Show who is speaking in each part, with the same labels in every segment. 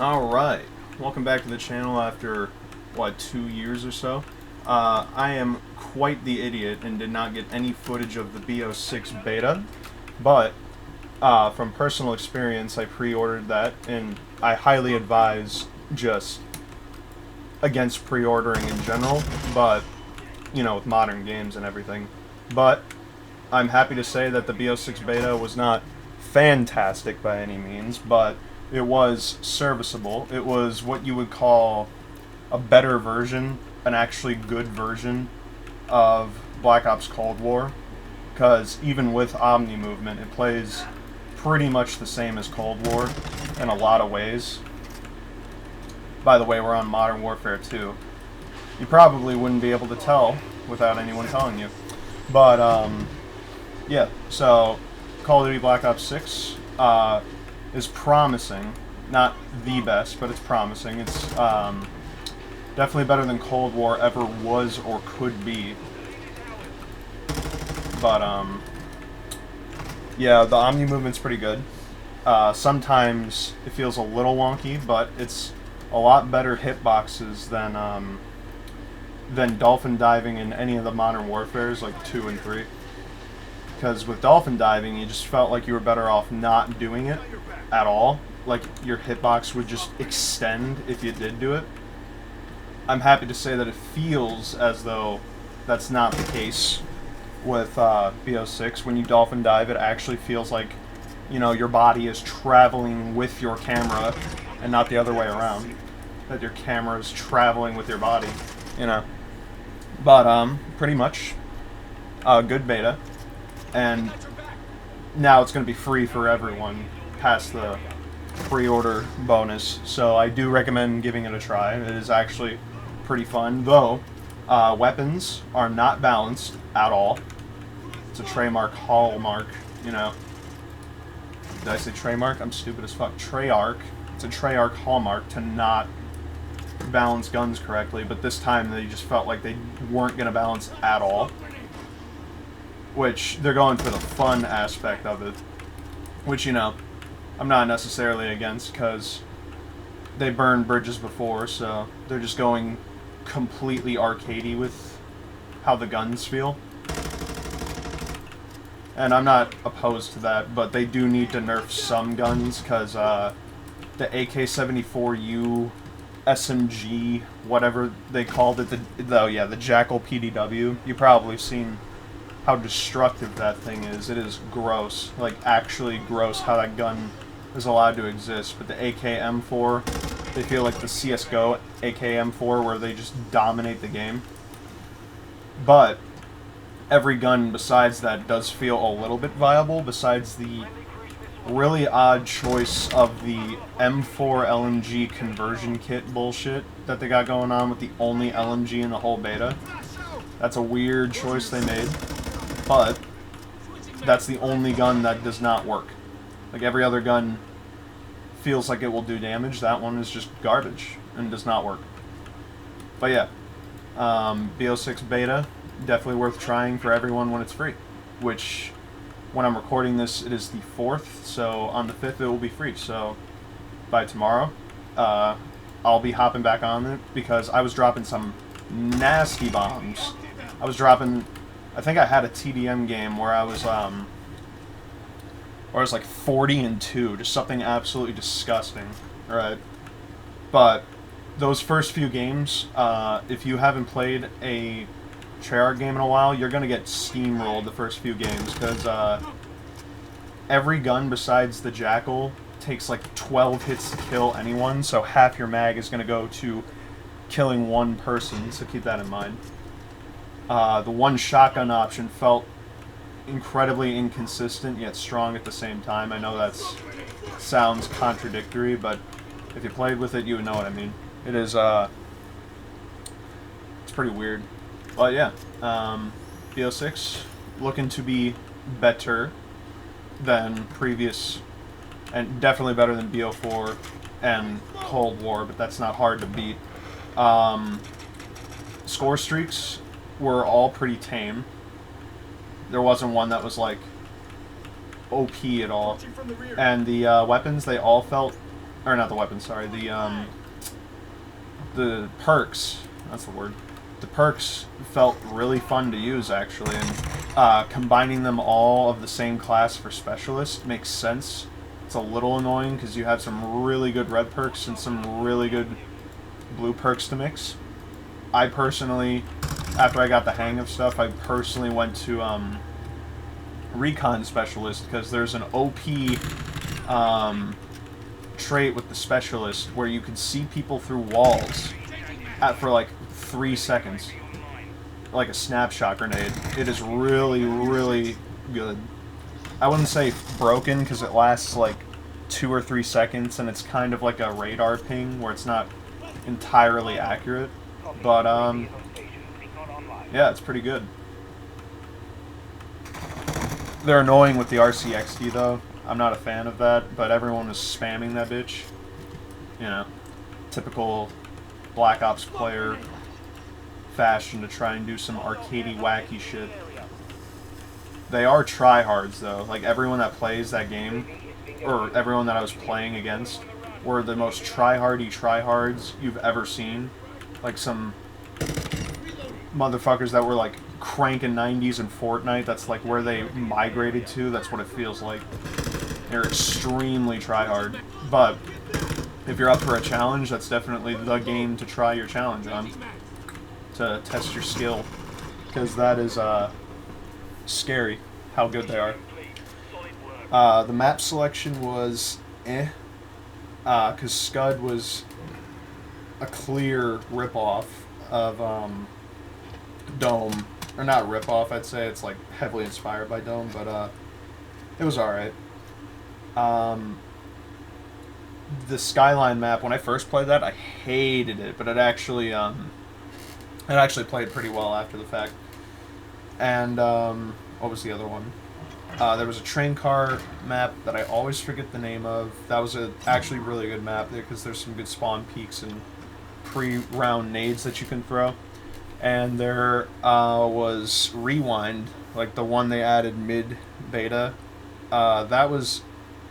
Speaker 1: Alright, welcome back to the channel after, what, 2 years or so? I am quite the idiot and did not get any footage of the bo6 beta, but from personal experience I pre-ordered that, and I highly advise just against pre-ordering in general, but, you know, with modern games and everything. But I'm happy to say that the bo6 beta was not fantastic by any means, but it was serviceable. It was what you would call a better version, an actually good version of Black Ops Cold War, because even with Omni movement, it plays pretty much the same as Cold War in a lot of ways. By the way, we're on Modern Warfare 2. You probably wouldn't be able to tell without anyone telling you. But, yeah, so Call of Duty Black Ops 6 is promising. Not the best, but it's promising. It's definitely better than Cold War ever was or could be. But, yeah, the Omni movement's pretty good. Sometimes it feels a little wonky, but it's a lot better hitboxes than dolphin diving in any of the Modern Warfares, like 2 and 3. Because with dolphin diving, you just felt like you were better off not doing it at all. Like, your hitbox would just extend if you did do it. I'm happy to say that it feels as though that's not the case with bo6. When you dolphin dive, it actually feels like, you know, your body is traveling with your camera and not the other way around. That your camera is traveling with your body, you know. But, pretty much, good beta. And now it's going to be free for everyone past the pre-order bonus, so I do recommend giving it a try. It is actually pretty fun, though weapons are not balanced at all. It's a Treyarch hallmark, you know. Did I say Treyarch? I'm stupid as fuck. Treyarch. It's a Treyarch hallmark to not balance guns correctly, but this time they just felt like they weren't going to balance at all. Which, they're going for the fun aspect of it. Which, you know, I'm not necessarily against, because they burned bridges before, so they're just going completely arcadey with how the guns feel. And I'm not opposed to that, but they do need to nerf some guns, because the AK-74U SMG, whatever they called it, the Jackal PDW, you've probably seen how destructive that thing is. It is gross, like actually gross how that gun is allowed to exist. But the AK-M4, they feel like the CSGO AK-M4 where they just dominate the game. But every gun besides that does feel a little bit viable, besides the really odd choice of the M4 LMG conversion kit bullshit that they got going on with the only LMG in the whole beta. That's a weird choice they made. But that's the only gun that does not work. Like, every other gun feels like it will do damage. That one is just garbage and does not work. But yeah, bo6 beta, definitely worth trying for everyone when it's free. Which, when I'm recording this, it is the 4th, so on the 5th it will be free. So by tomorrow, I'll be hopping back on it, because I was dropping some nasty bombs. I think I had a TDM game where I was like 40-2, just something absolutely disgusting, right? But those first few games, if you haven't played a Treyarch game in a while, you're gonna get steamrolled the first few games, because every gun besides the Jackal takes like 12 hits to kill anyone, so half your mag is gonna go to killing one person, so keep that in mind. The one shotgun option felt incredibly inconsistent, yet strong at the same time. I know that sounds contradictory, but if you played with it, you would know what I mean. It is, it's pretty weird. But yeah, bo6, looking to be better than previous, and definitely better than bo4 and Cold War, but that's not hard to beat. Score streaks were all pretty tame. There wasn't one that was like OP at all. And the weapons, they all felt or not the weapons, sorry, the perks, that's the word. The perks felt really fun to use, actually, and combining them all of the same class for specialist makes sense. It's a little annoying because you have some really good red perks and some really good blue perks to mix. I personally, after I got the hang of stuff, I personally went to recon specialist because there's an OP trait with the specialist where you can see people through walls for like 3 seconds, like a snapshot grenade. It is really, really good. I wouldn't say broken because it lasts like 2 or 3 seconds and it's kind of like a radar ping where it's not entirely accurate, but yeah, it's pretty good. They're annoying with the RCXD though. I'm not a fan of that, but everyone was spamming that bitch. You know, typical Black Ops player fashion to try and do some arcadey wacky shit. They are tryhards though. Like everyone that plays that game, or everyone that I was playing against, were the most tryhards you've ever seen. Like some motherfuckers that were like cranking 90s in Fortnite. That's like where they migrated to. That's what it feels like. They're extremely tryhard. But if you're up for a challenge, that's definitely the game to try your challenge on. To test your skill. Because that is scary how good they are. The map selection was because Scud was a clear ripoff of Dome. Or not ripoff, I'd say. It's like heavily inspired by Dome, but it was alright. The Skyline map, when I first played that, I hated it, but it actually played pretty well after the fact. And what was the other one? There was a train car map that I always forget the name of. That was actually really good map there because there's some good spawn peaks and pre-round nades that you can throw. And there was Rewind, like the one they added mid-beta. That was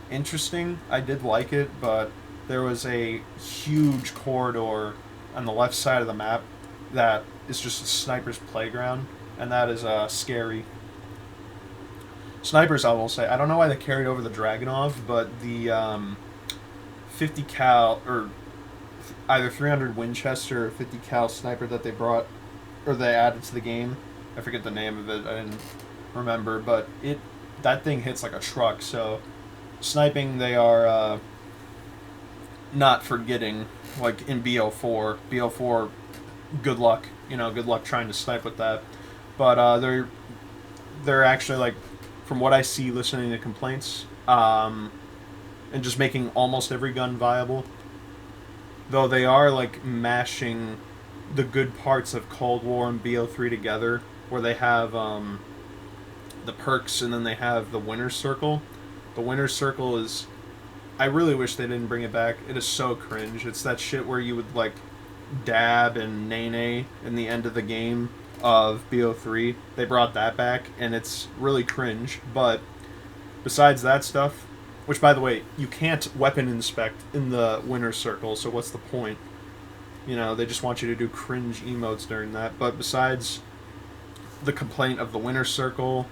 Speaker 1: interesting. I did like it, but there was a huge corridor on the left side of the map that is just a sniper's playground, and that is scary. Snipers, I will say, I don't know why they carried over the Dragunov, but the 50 cal, or either 300 Winchester or 50 cal sniper that they brought, or they added to the game, I forget the name of it, I didn't remember, but that thing hits like a truck, so sniping they are not forgetting, like in BO4. BO4, good luck, good luck trying to snipe with that. But they're actually, like, from what I see listening to complaints, and just making almost every gun viable, though they are like mashing the good parts of Cold War and BO3 together, where they have the perks and then they have the Winner's Circle. The Winner's Circle is, I really wish they didn't bring it back. It is so cringe. It's that shit where you would like dab and nay in the end of the game of BO3. They brought that back and it's really cringe. But besides that stuff, which by the way, you can't weapon inspect in the Winner's Circle, so what's the point? They just want you to do cringe emotes during that. But besides the complaint of the Winner's Circle,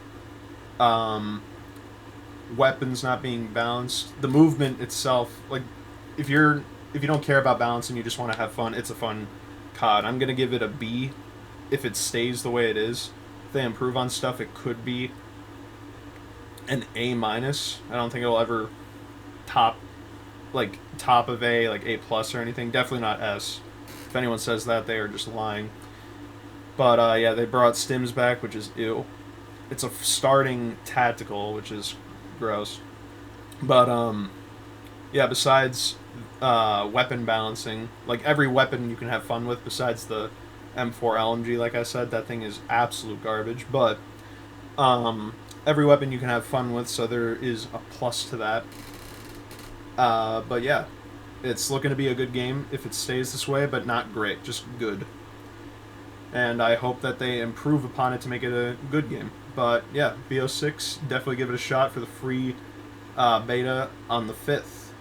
Speaker 1: weapons not being balanced, the movement itself, like, if you don't care about balance and you just want to have fun, it's a fun COD. I'm gonna give it a B if it stays the way it is. If they improve on stuff, it could be an A-. I don't think it'll ever top of A, like A+ or anything. Definitely not S. If anyone says that, they are just lying. But yeah, they brought stims back, which is ew. It's a starting tactical, which is gross. But yeah, besides weapon balancing, like every weapon you can have fun with besides the M4 LMG, like I said, that thing is absolute garbage. But every weapon you can have fun with, so there is a plus to that. But yeah, it's looking to be a good game if it stays this way, but not great, just good. And I hope that they improve upon it to make it a good game. But yeah, bo6, definitely give it a shot for the free beta on the 5th.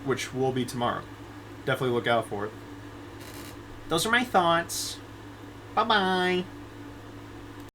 Speaker 1: which will be tomorrow. Definitely look out for it. Those are my thoughts. Bye-bye.